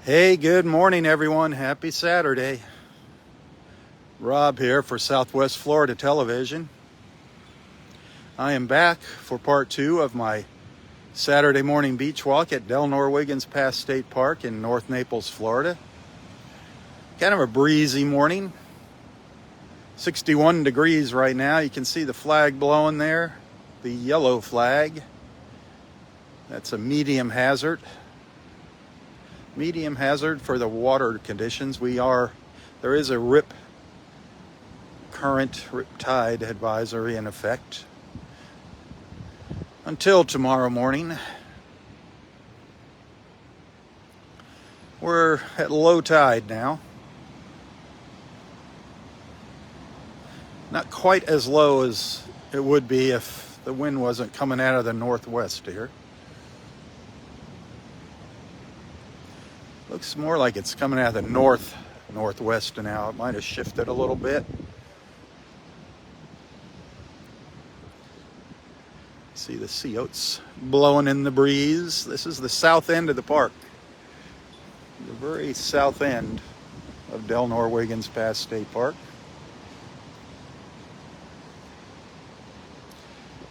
Hey, good morning, everyone. Happy Saturday. Rob here for Southwest Florida Television. I am back for part 2 of my Saturday morning beach walk at Delnor-Wiggins Pass State Park in North Naples, Florida. Kind of a breezy morning. 61 degrees right now. You can see the flag blowing there, the yellow flag. That's a medium hazard. Medium hazard for the water conditions. There is a rip tide advisory in effect until tomorrow morning. We're at low tide now. Not quite as low as it would be if the wind wasn't coming out of the northwest here. Looks more like it's coming out of the northwest now. It might have shifted a little bit. See the sea oats blowing in the breeze. This is the south end of the park. The very south end of Delnor-Wiggins Pass State Park.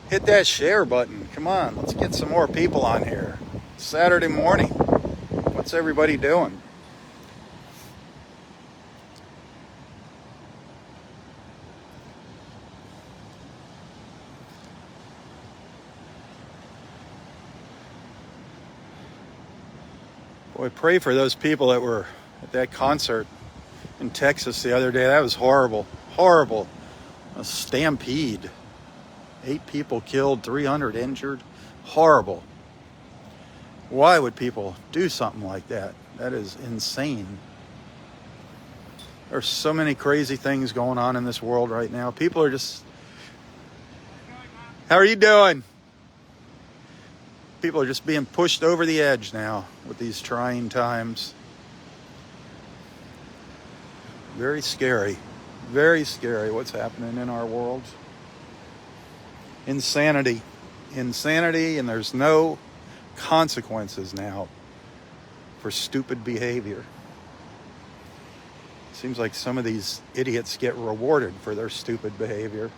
Hit that share button. Come on, let's get some more people on here. Saturday morning. What's everybody doing? Boy, pray for those people that were at that concert in Texas the other day. That was horrible. Horrible. A stampede. 8 people killed, 300 injured. Horrible. Why would people do something like that? That is insane. There's so many crazy things going on in this world right now. People are just... How are you doing? People are just being pushed over the edge now with these trying times. Very scary. Very scary what's happening in our world. Insanity. Insanity, and there's no consequences now for stupid behavior. Seems like some of these idiots get rewarded for their stupid behavior.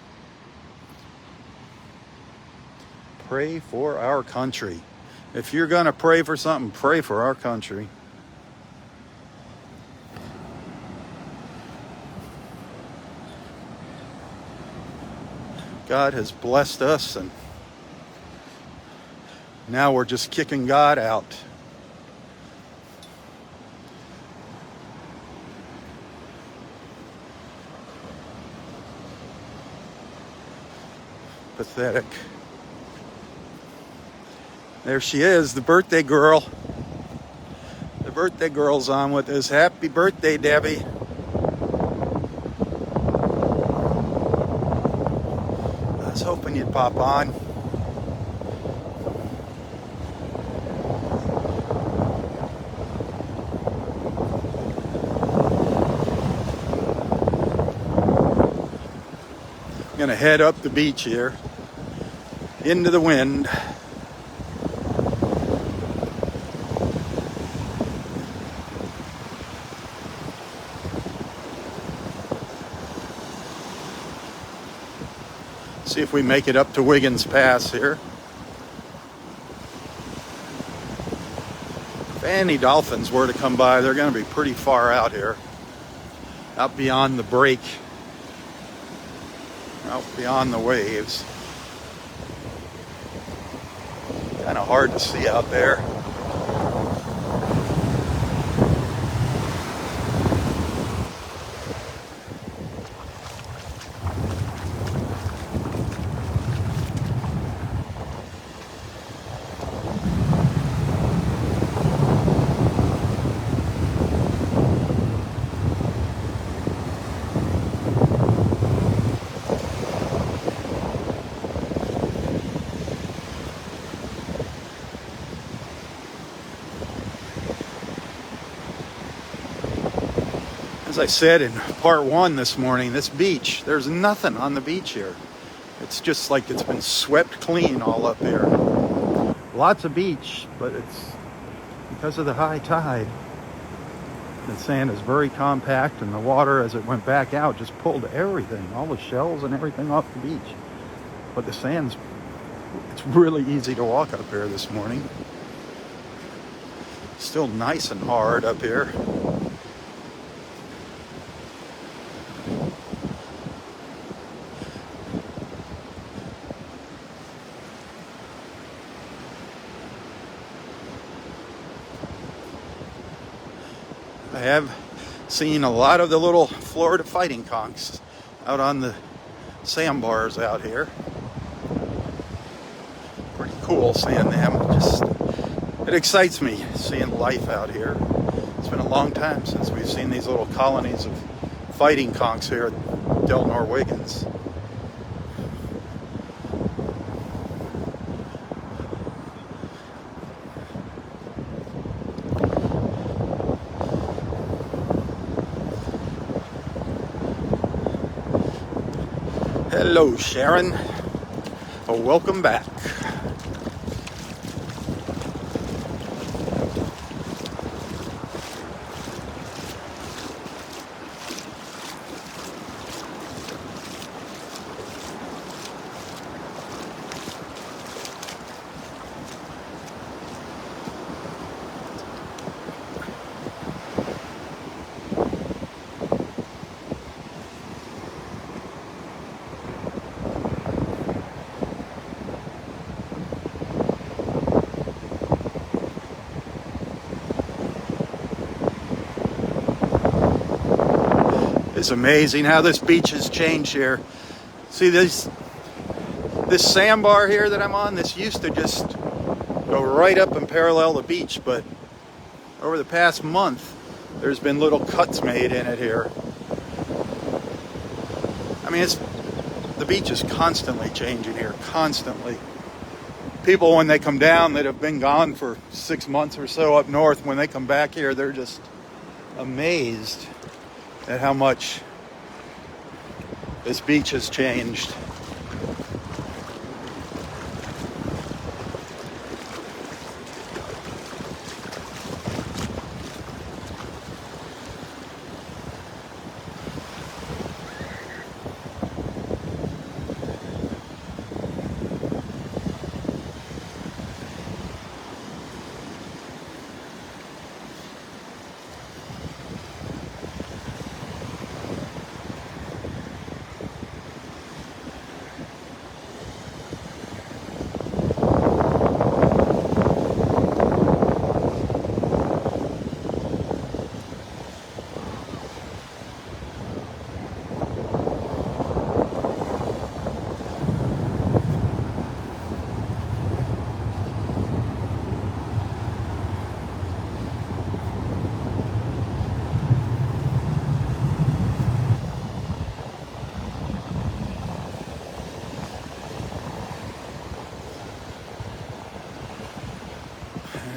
Pray for our country. If you're going to pray for something, pray for our country. God has blessed us, and now we're just kicking God out. Pathetic. There she is, the birthday girl. The birthday girl's on with us. Happy birthday, Debbie. I was hoping you'd pop on. I'm gonna head up the beach here into the wind. See if we make it up to Wiggins Pass here. If any Dolphins were to come by, they're going to be pretty far out here. Out beyond the break. Out beyond the waves. Kind of hard to see out there. As I said in part 1 this morning, this beach, there's nothing on the beach here. It's just like it's been swept clean all up here. Lots of beach, but it's because of the high tide. The sand is very compact, and the water, as it went back out, just pulled everything, all the shells and everything off the beach. But the sand's, it's really easy to walk up here this morning. Still nice and hard up here. I have seen a lot of the little Florida fighting conchs out on the sandbars out here. Pretty cool seeing them. It excites me seeing life out here. It's been a long time since we've seen these little colonies of fighting conchs here at Delnor-Wiggins. Hello, Sharon. Oh, welcome back. It's amazing how this beach has changed here. See this sandbar here that I'm on, this used to just go right up and parallel the beach, but over the past month, there's been little cuts made in it here. I mean, the beach is constantly changing here, constantly. People, when they come down that have been gone for 6 months or so up north, when they come back here, they're just amazed at how much this beach has changed.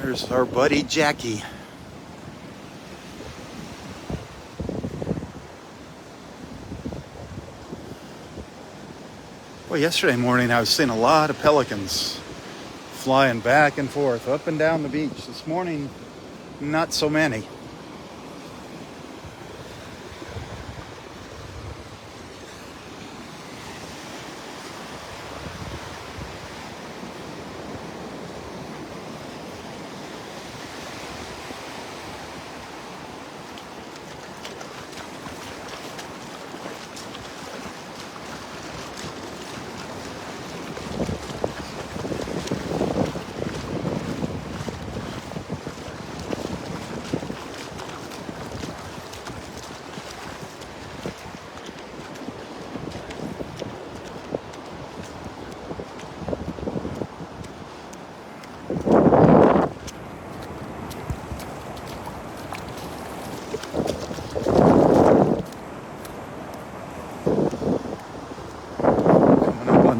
There's our buddy Jackie. Well, yesterday morning I was seeing a lot of pelicans flying back and forth, up and down the beach. This morning, not so many.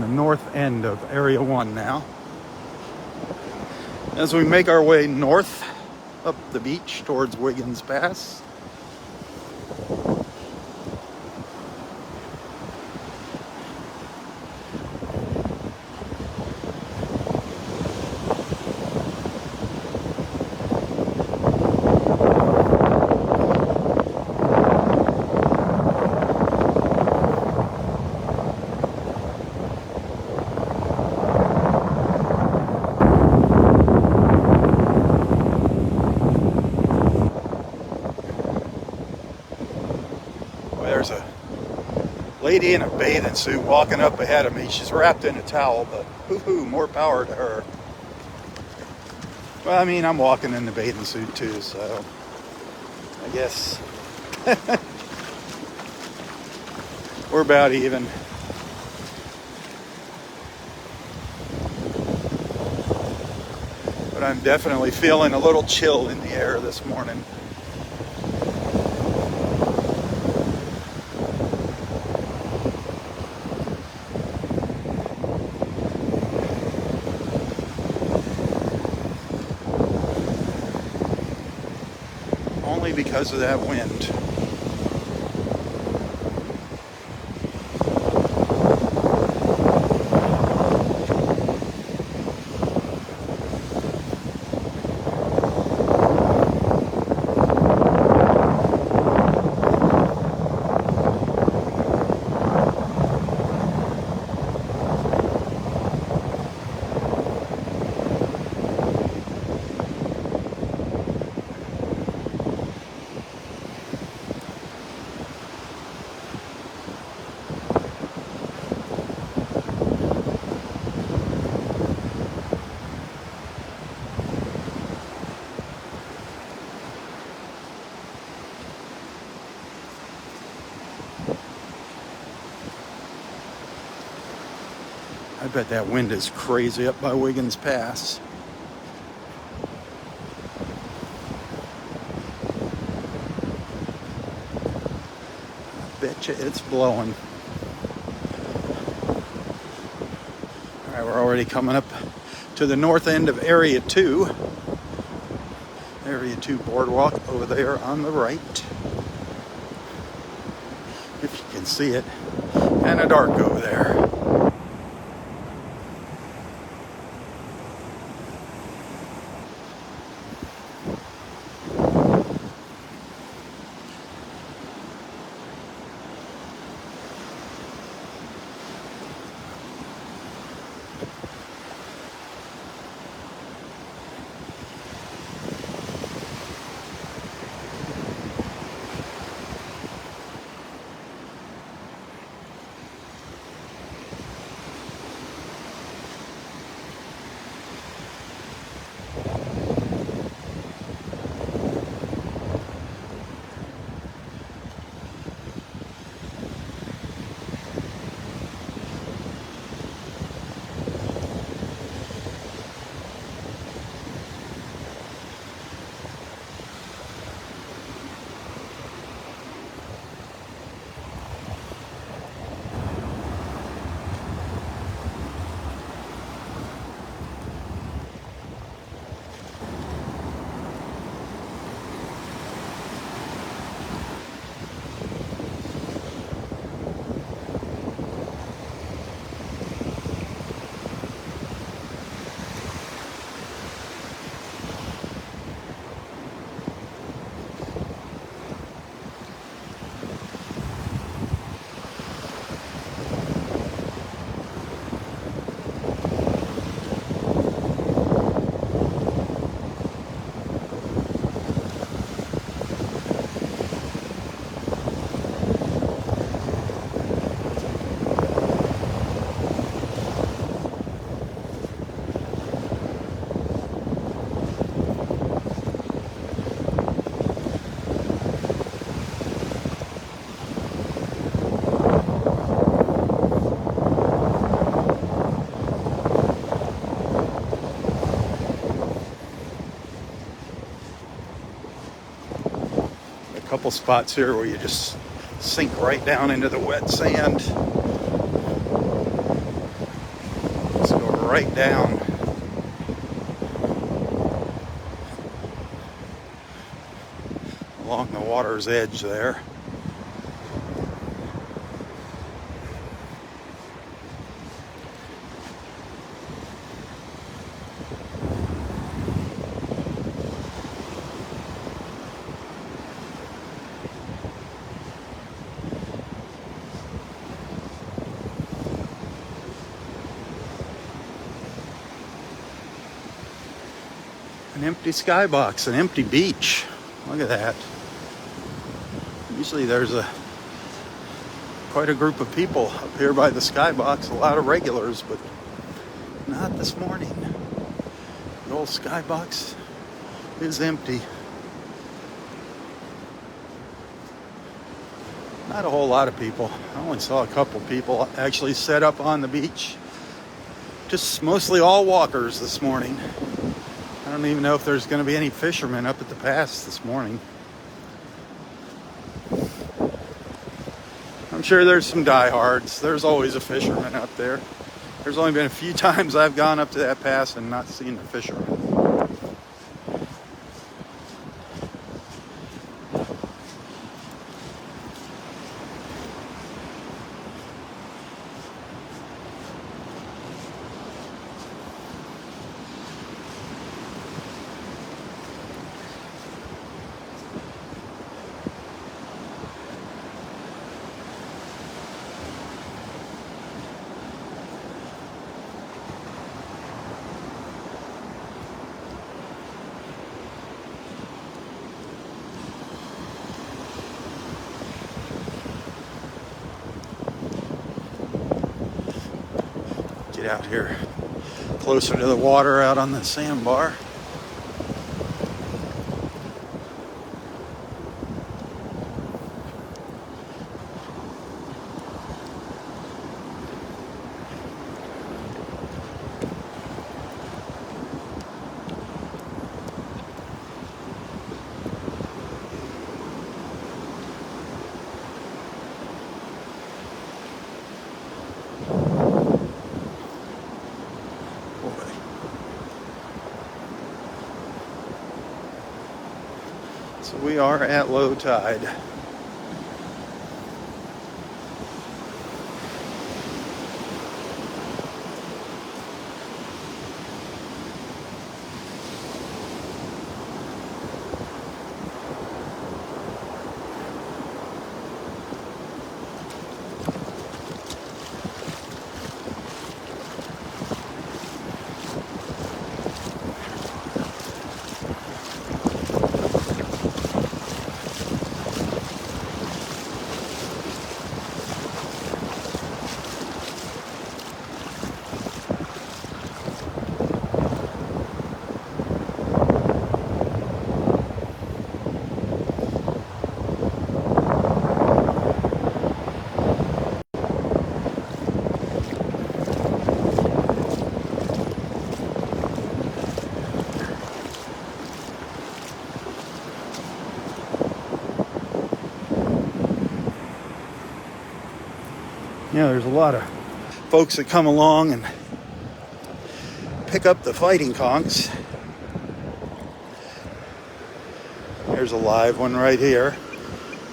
North end of Area 1 now. As we make our way north up the beach towards Wiggins Pass. Lady in a bathing suit walking up ahead of me. She's wrapped in a towel, but hoo-hoo, more power to her. Well, I mean, I'm walking in the bathing suit too, so I guess we're about even. But I'm definitely feeling a little chill in the air this morning. Only because of that wind. I bet that wind is crazy up by Wiggins Pass. I bet you it's blowing. All right, we're already coming up to the north end of Area 2. Area 2 boardwalk over there on the right. If you can see it. Kind of dark over there. Couple spots here where you just sink right down into the wet sand. Just go right down. Along the water's edge there. An empty skybox, an empty beach. Look at that. Usually there's quite a group of people up here by the skybox. A lot of regulars, but not this morning. The old skybox is empty. Not a whole lot of people. I only saw a couple people actually set up on the beach. Just mostly all walkers this morning. I don't even know if there's going to be any fishermen up at the pass this morning. I'm sure there's some diehards. There's always a fisherman up there. There's only been a few times I've gone up to that pass and not seen a fisherman. Get out here closer to the water out on the sandbar. So we are at low tide. There's a lot of folks that come along and pick up the fighting conchs. There's a live one right here.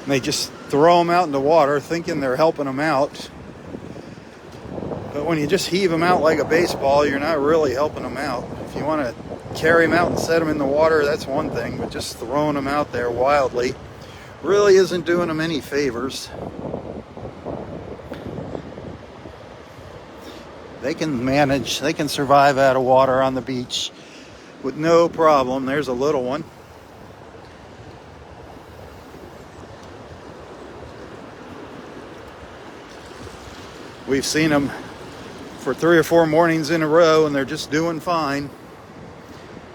And they just throw them out in the water thinking they're helping them out. But when you just heave them out like a baseball, you're not really helping them out. If you want to carry them out and set them in the water, that's one thing. But just throwing them out there wildly really isn't doing them any favors. They can manage, they can survive out of water on the beach with no problem. There's a little one. We've seen them for 3 or 4 mornings in a row and they're just doing fine.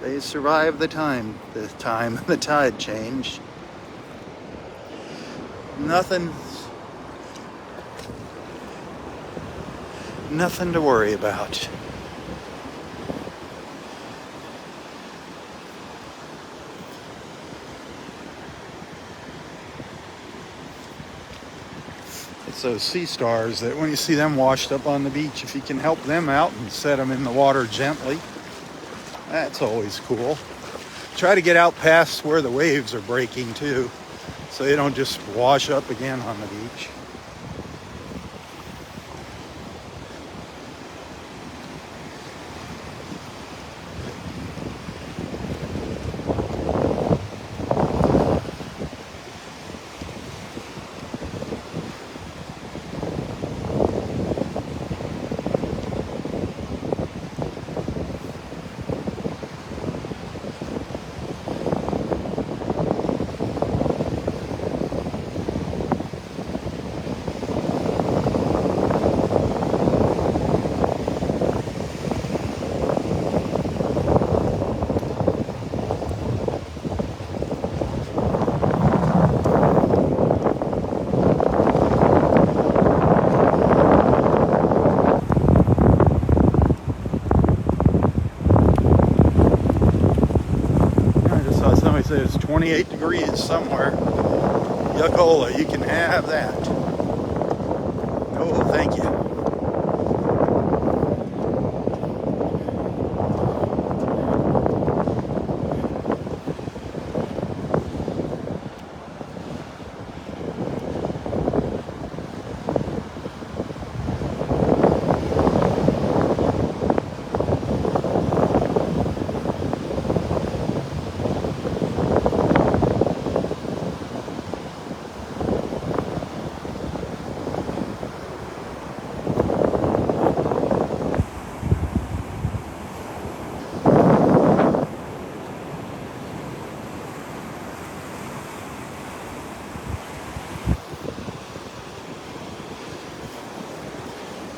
They survive the tide change. Nothing to worry about. It's those sea stars that when you see them washed up on the beach, if you can help them out and set them in the water gently, that's always cool. Try to get out past where the waves are breaking too, so they don't just wash up again on the beach. says 28 degrees somewhere. Yuckola, you can have that. Oh, thank you.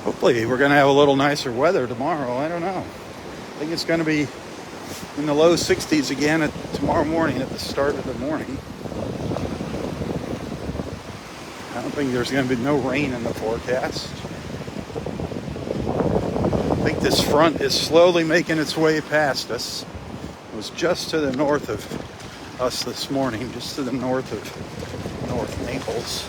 Hopefully we're going to have a little nicer weather tomorrow. I don't know. I think it's going to be in the low 60s again tomorrow morning at the start of the morning. I don't think there's going to be no rain in the forecast. I think this front is slowly making its way past us. It was just to the north of us this morning, just to the north of North Naples.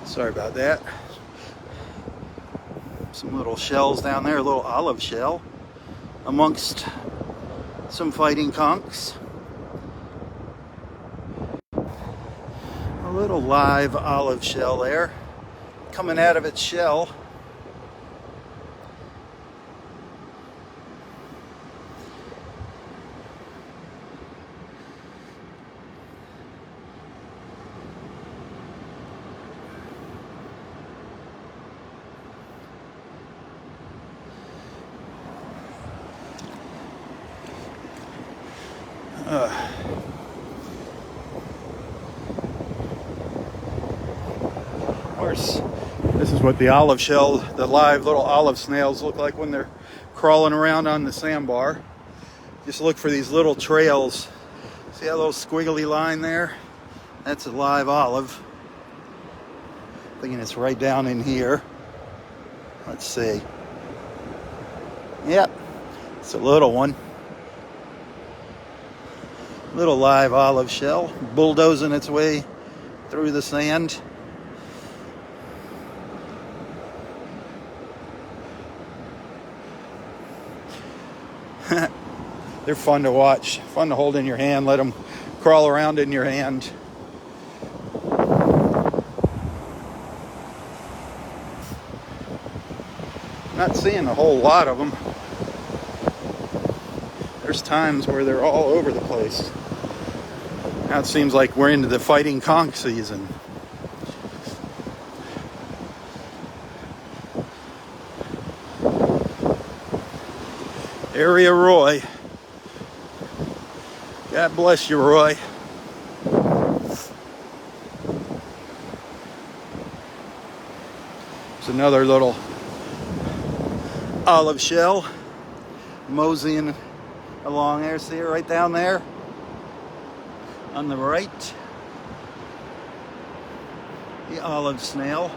Sorry about that. Some little shells down there, a little olive shell amongst some fighting conchs. A little live olive shell there, coming out of its shell. Of course, this is what the olive shell, the live little olive snails look like when they're crawling around on the sandbar. Just look for these little trails. See that little squiggly line there? That's a live olive. Thinking it's right down in here. Let's see. Yep, it's a little one. Little live olive shell, bulldozing its way through the sand. They're fun to watch, fun to hold in your hand, let them crawl around in your hand. Not seeing a whole lot of them. There's times where they're all over the place. Now it seems like we're into the fighting conch season. Area Roy. God bless you, Roy. There's another little olive shell moseying along there. See it right down there on the right? The olive snail.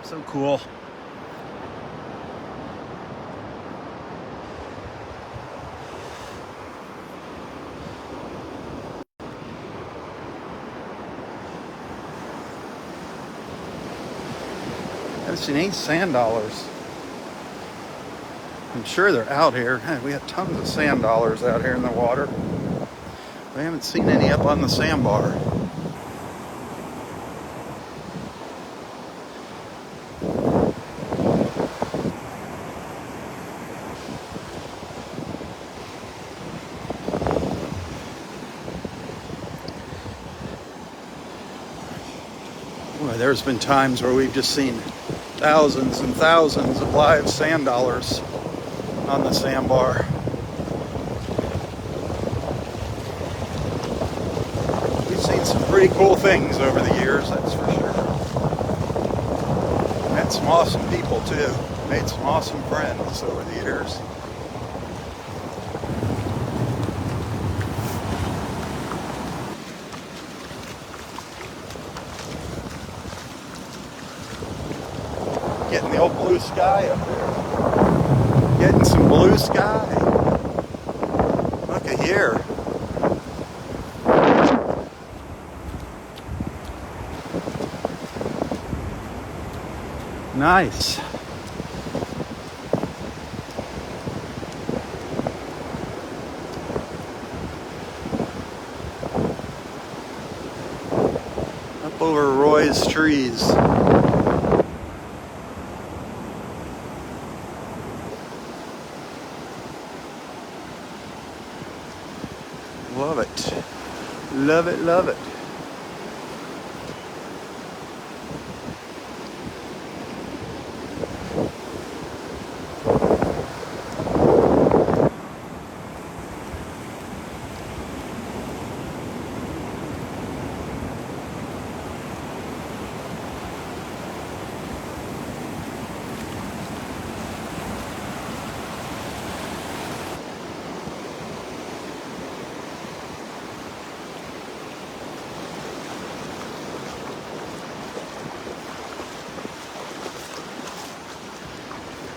So cool. I've seen 8 sand dollars. I'm sure they're out here. We have tons of sand dollars out here in the water. We haven't seen any up on the sandbar. Boy, there's been times where we've just seen thousands and thousands of live sand dollars on the sandbar. We've seen some pretty cool things over the years, that's for sure. Met some awesome people too. Made some awesome friends over the years. Getting the old blue sky up there. Getting some blue sky. Look at here. Nice. Up over Roy's trees. Love it. Love it, love it.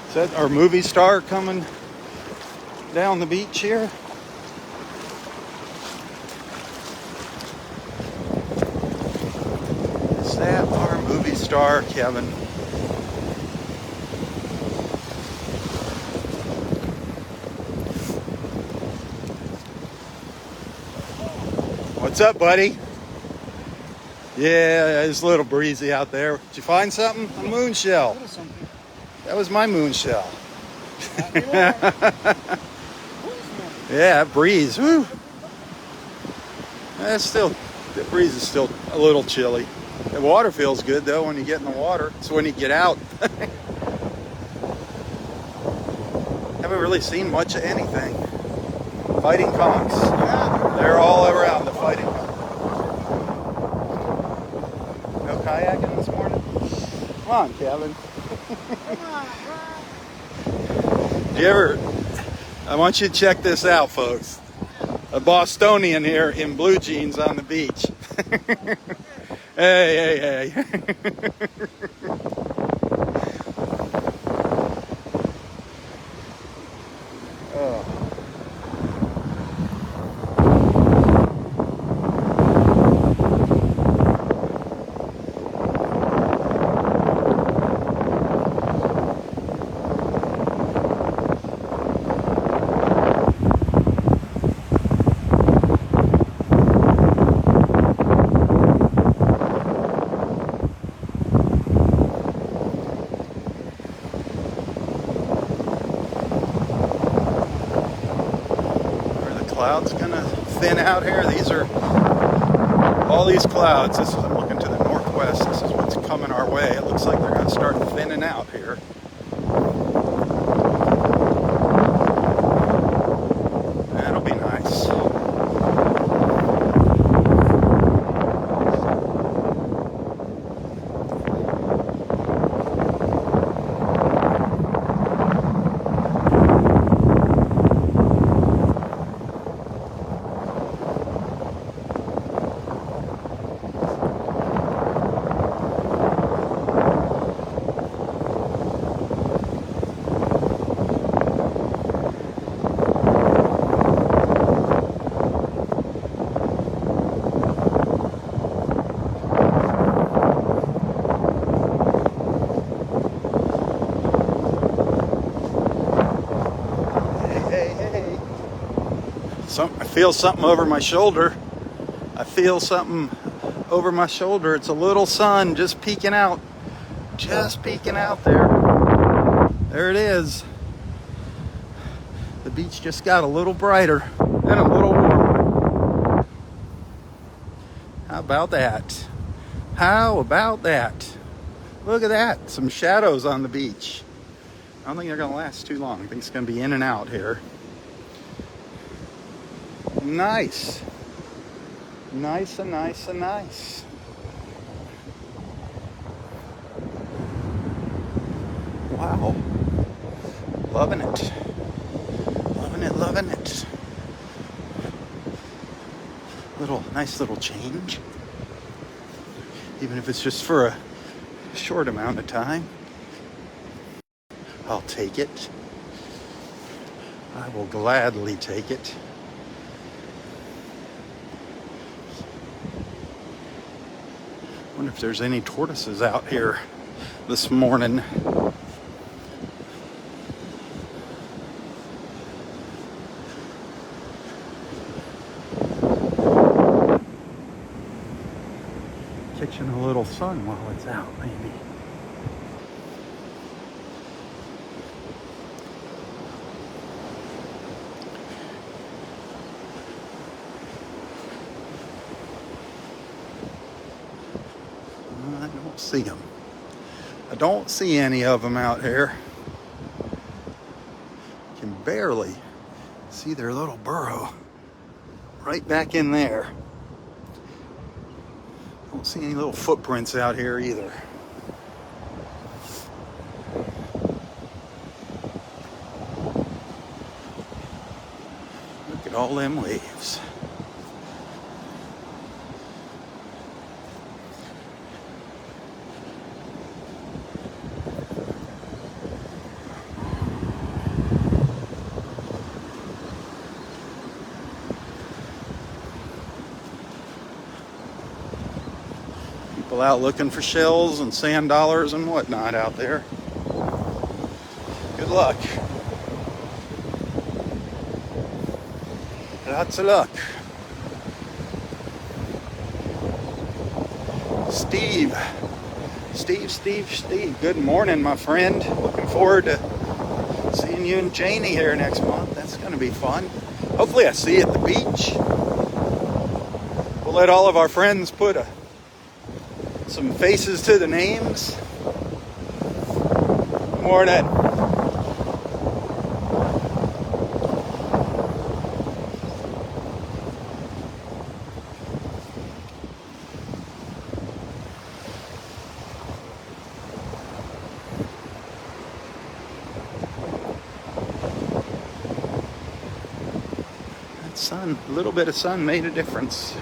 Is that our movie star coming down the beach here? Is that our movie star, Kevin? What's up, buddy? Yeah, it's a little breezy out there. Did you find something? A moon shell. That was my moon shell. Yeah, breeze. Woo. The breeze is still a little chilly. The water feels good though when you get in the water. It's when you get out. Haven't really seen much of anything. Fighting conchs. Yeah, they're all around the fighting conch. No kayaking this morning? Come on, Kevin. I want you to check this out, folks. A Bostonian here in blue jeans on the beach. Hey. Oh. Clouds gonna thin out here. These are all these clouds. I'm looking to the northwest. This is what's coming our way. It looks like they're gonna start thinning out here. That'll be nice. I feel something over my shoulder. It's a little sun just peeking out. Just peeking out there. There it is. The beach just got a little brighter and a little warmer. How about that? How about that? Look at that. Some shadows on the beach. I don't think they're going to last too long. I think it's going to be in and out here. Nice. Nice and nice and nice. Wow. Loving it. Loving it, loving it. Nice little change. Even if it's just for a short amount of time. I'll take it. I will gladly take it. Wonder if there's any tortoises out here this morning. Catching a little sun while it's out, maybe. I don't see them. I don't see any of them out here. Can barely see their little burrow right back in there. Don't see any little footprints out here either. Look at all them waves. People out looking for shells and sand dollars and whatnot out there. Good luck. Lots of luck. Steve. Good morning, my friend. Looking forward to seeing you and Janie here next month. That's going to be fun. Hopefully I see you at the beach. We'll let all of our friends put some faces to the names. Morning. That sun, a little bit of sun made a difference.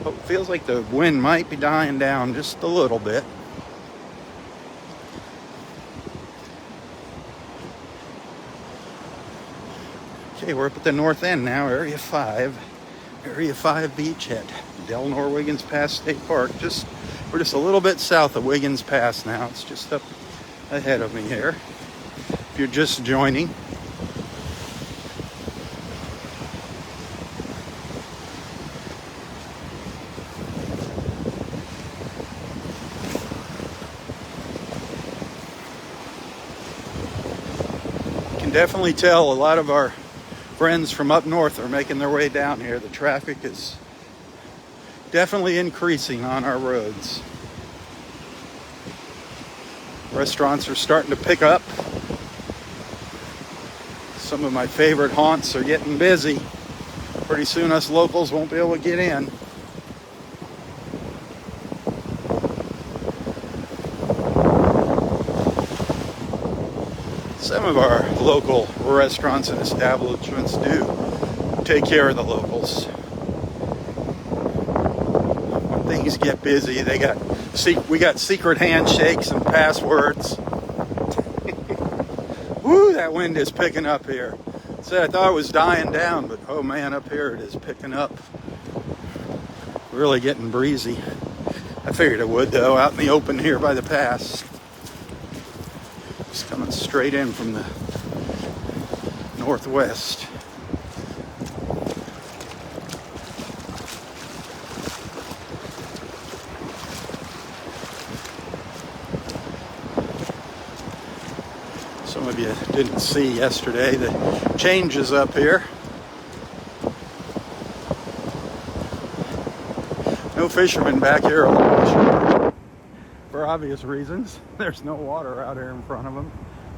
It feels like the wind might be dying down just a little bit. Okay, we're up at the north end now, Area 5. Area 5 beach at Delnor-Wiggins Pass State Park. We're just a little bit south of Wiggins Pass now. It's just up ahead of me here. If you're just joining. Definitely tell a lot of our friends from up north are making their way down here. The traffic is definitely increasing on our roads. Restaurants are starting to pick up. Some of my favorite haunts are getting busy. Pretty soon us locals won't be able to get in. Some of our local restaurants and establishments do take care of the locals. When things get busy, we got secret handshakes and passwords. Woo, that wind is picking up here. So I thought it was dying down, but oh man, up here it is picking up. Really getting breezy. I figured it would though, out in the open here by the pass. It's coming straight in from the northwest. Some of you didn't see yesterday the changes up here. No fishermen back here along the shore. For obvious reasons. There's no water out here in front of them.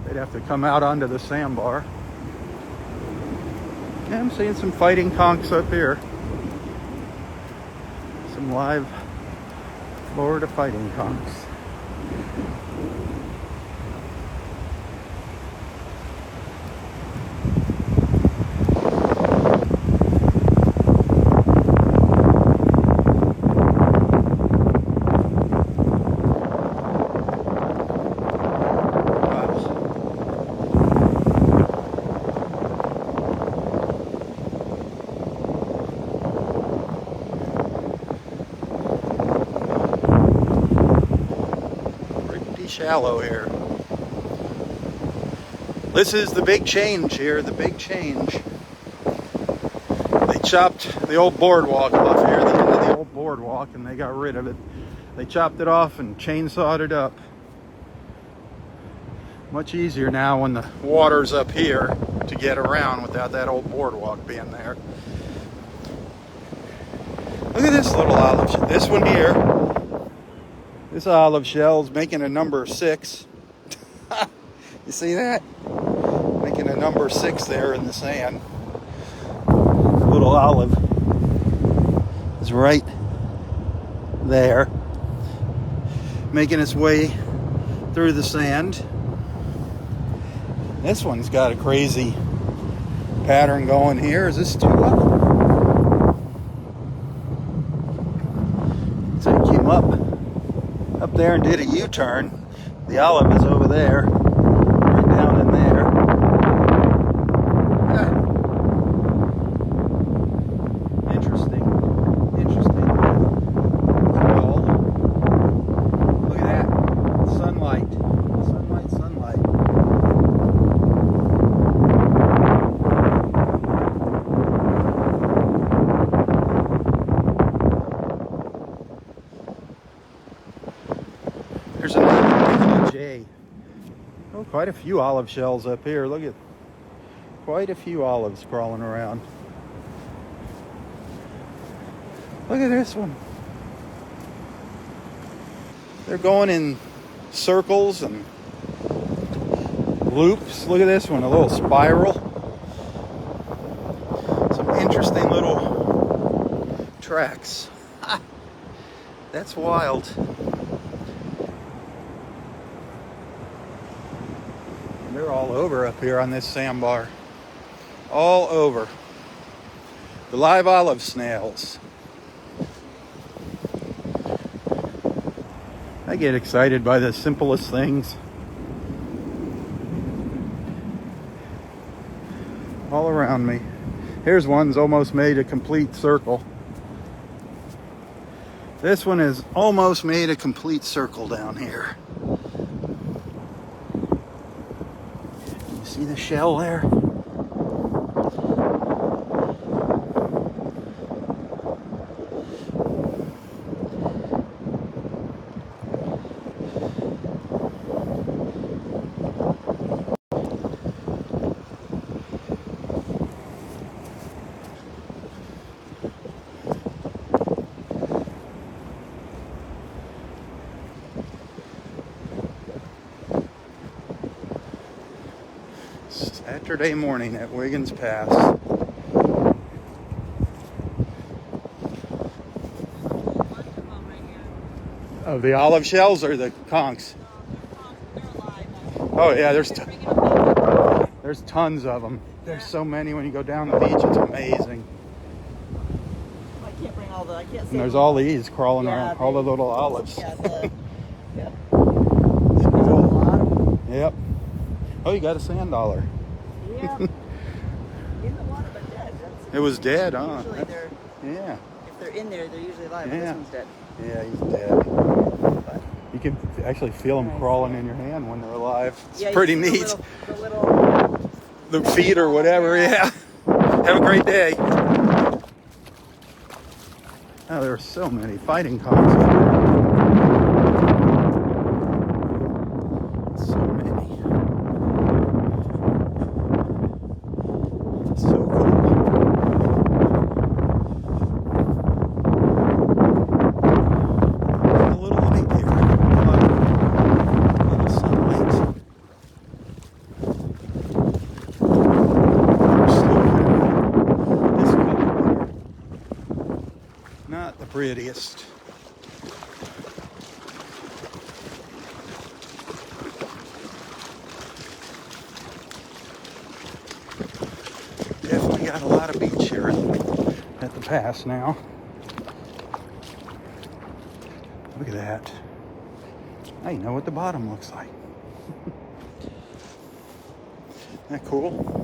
They'd have to come out onto the sandbar. Yeah, I'm seeing some fighting conchs up here. Some live Florida fighting conchs. Shallow here. This is the big change here, the big change. They chopped the old boardwalk off here, the end of the old boardwalk, and they got rid of it. They chopped it off and chainsawed it up. Much easier now when the water's up here to get around without that old boardwalk being there. Look at this little olive shell. This one here. This olive shell's making a number 6. You see that? Making a number 6 there in the sand. The little olive is right there, making its way through the sand. This one's got a crazy pattern going here. Is this tulip? So it came up there and did a U-turn. The olive is over there, right down in there. Interesting. Well, look at that. Sunlight. There's another J. Oh, quite a few olive shells up here. Look at quite a few olives crawling around. Look at this one. They're going in circles and loops. Look at this one, a little spiral. Some interesting little tracks. That's wild. They're all over up here on this sandbar. All over. The live olive snails. I get excited by the simplest things. All around me. Here's one's almost made a complete circle. This one has almost made a complete circle down here. See the shell there? Saturday morning at Wiggins Pass. Oh, the olive shells or the conchs? Oh yeah, there's tons of them. There's so many when you go down the beach. It's amazing. I can't bring all the. I can't. And there's all these crawling around, all the little olives. Yeah. Yep. Oh, you got a sand dollar. Yeah. In the water, but dead. It was dead, huh? Usually they're. Yeah. If they're in there, they're usually alive. Yeah. This one's dead. Yeah, he's dead. But You can actually feel them crawling in your hand when they're alive. It's yeah, pretty you see neat. The feet or whatever, yeah. Have a great day. Oh, there are so many fighting conchs up there. So many. So cool. prettiest. Definitely got a lot of beach here at the pass now. Look at that. I know what the bottom looks like. Isn't that cool?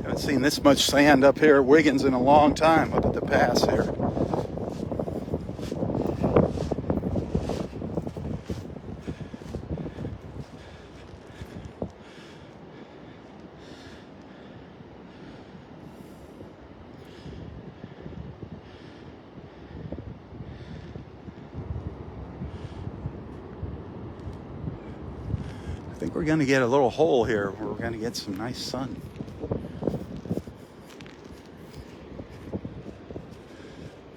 Haven't seen this much sand up here at Wiggins in a long time, up at the pass here. I think we're going to get a little hole here where we're going to get some nice sun.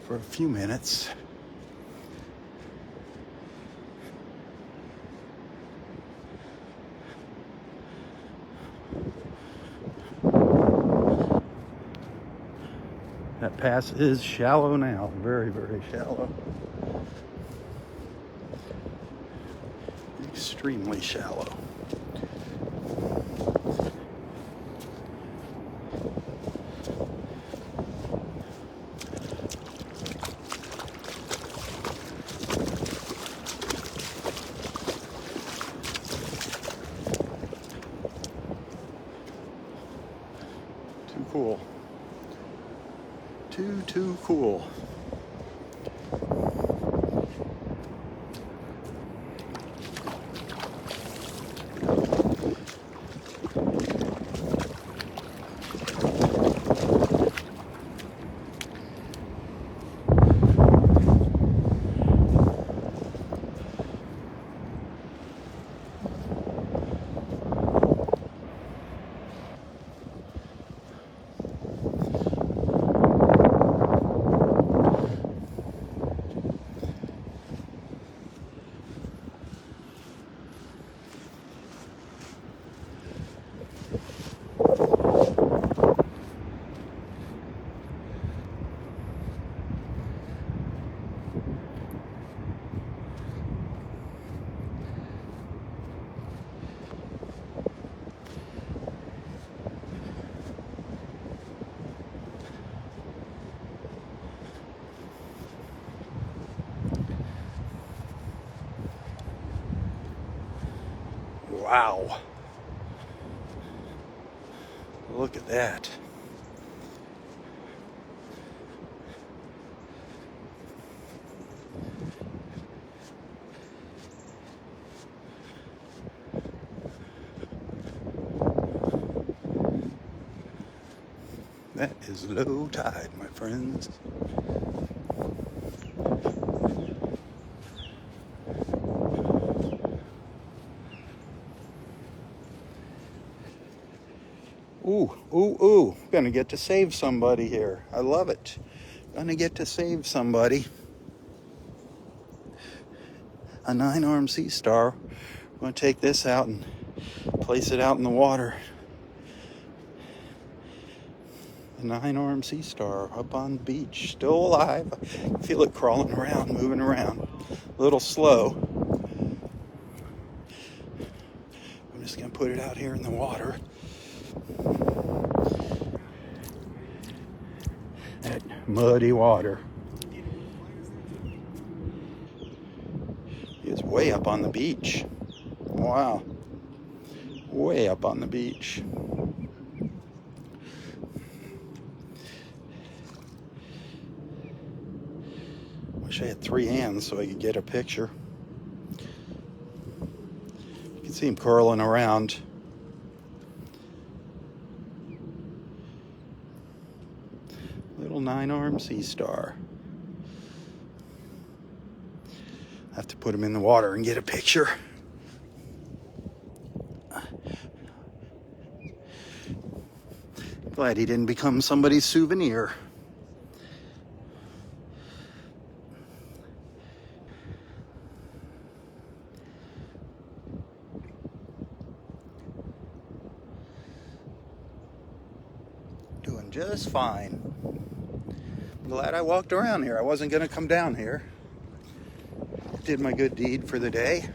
For a few minutes. That pass is shallow now, very, very shallow. Extremely shallow. Too cool. Too cool. Wow. Look at that. That is low tide, my friends. Ooh, ooh, ooh. Gonna get to save somebody here. I love it. Gonna get to save somebody. A 9-armed sea star. I'm gonna take this out and place it out in the water. A 9-armed sea star up on the beach, still alive. I feel it crawling around, moving around. A little slow. I'm just gonna put it out here in the water. That muddy water. It's way up on the beach. Wow. Way up on the beach. Wish I had 3 hands so I could get a picture. You can see him curling around. Little 9-armed sea star. Have to put him in the water and get a picture. Glad he didn't become somebody's souvenir. Doing just fine. Glad I walked around here. I wasn't going to come down here. Did my good deed for the day.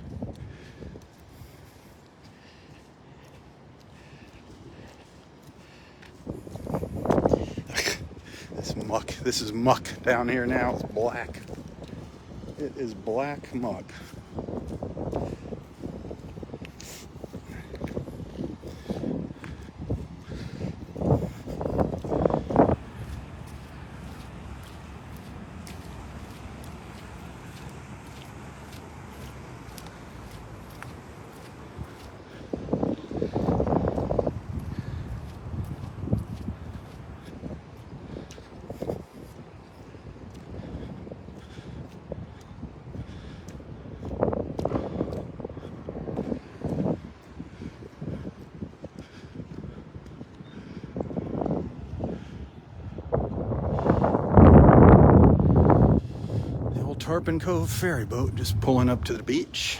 This is muck down here now. It's black. It is black muck. Tarpon Cove ferry boat just pulling up to the beach.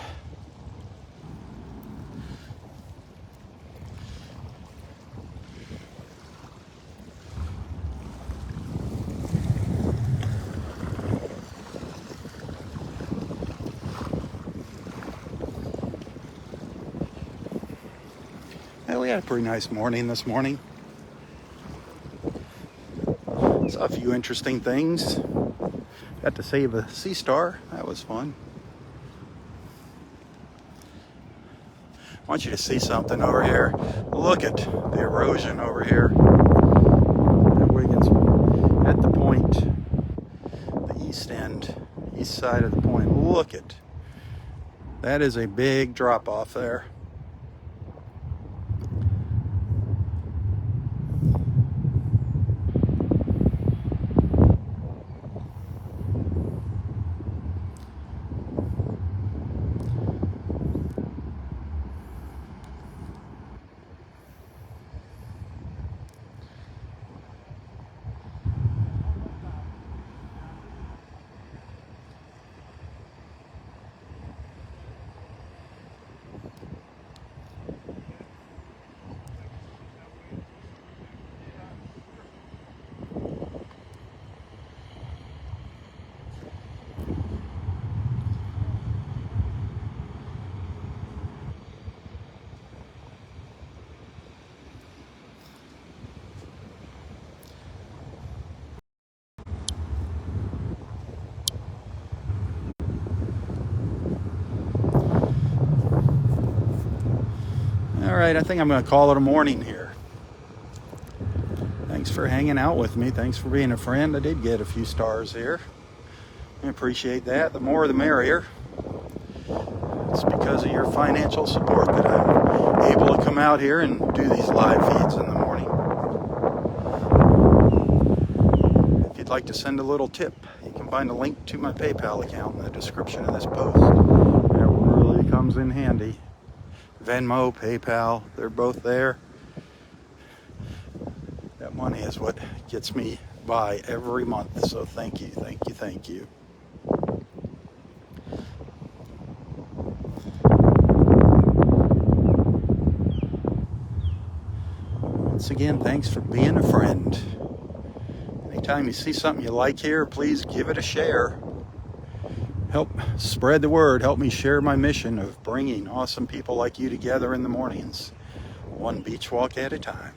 Yeah, we had a pretty nice morning this morning. Saw a few interesting things. Got to save a sea star. That was fun. I want you to see something over here. Look at the erosion over here. Wiggins at the point, the east end, east side of the point. Look at that is a big drop off there. All right, I think I'm going to call it a morning here. Thanks for hanging out with me. Thanks for being a friend. I did get a few stars here. I appreciate that. The more the merrier. It's because of your financial support that I'm able to come out here and do these live feeds in the morning. If you'd like to send a little tip, you can find a link to my PayPal account in the description of this post. It really comes in handy. Venmo, PayPal, they're both there. That money is what gets me by every month. So thank you, thank you, thank you. Once again, thanks for being a friend. Anytime you see something you like here, please give it a share. Help spread the word. Help me share my mission of bringing awesome people like you together in the mornings, one beach walk at a time.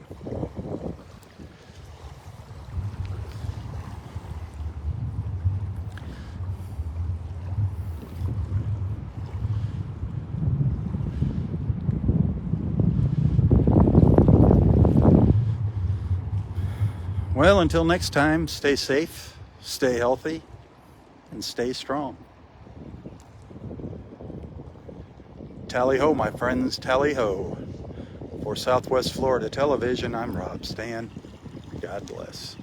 Well, until next time, stay safe, stay healthy, and stay strong. Tally ho, my friends, tally ho. For Southwest Florida Television, I'm Rob Stan. God bless.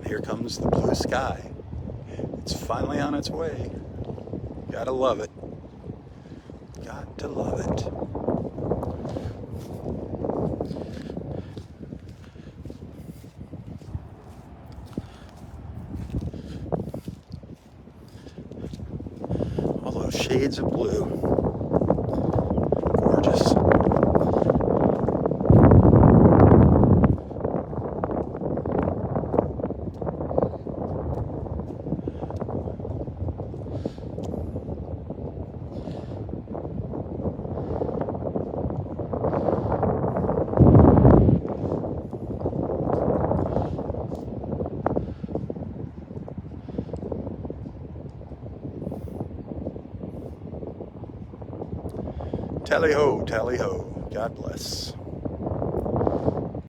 here comes the blue sky. It's finally on its way. Gotta love it. Got to love it. All those shades of blue. Gorgeous. Tally ho, tally ho. God bless.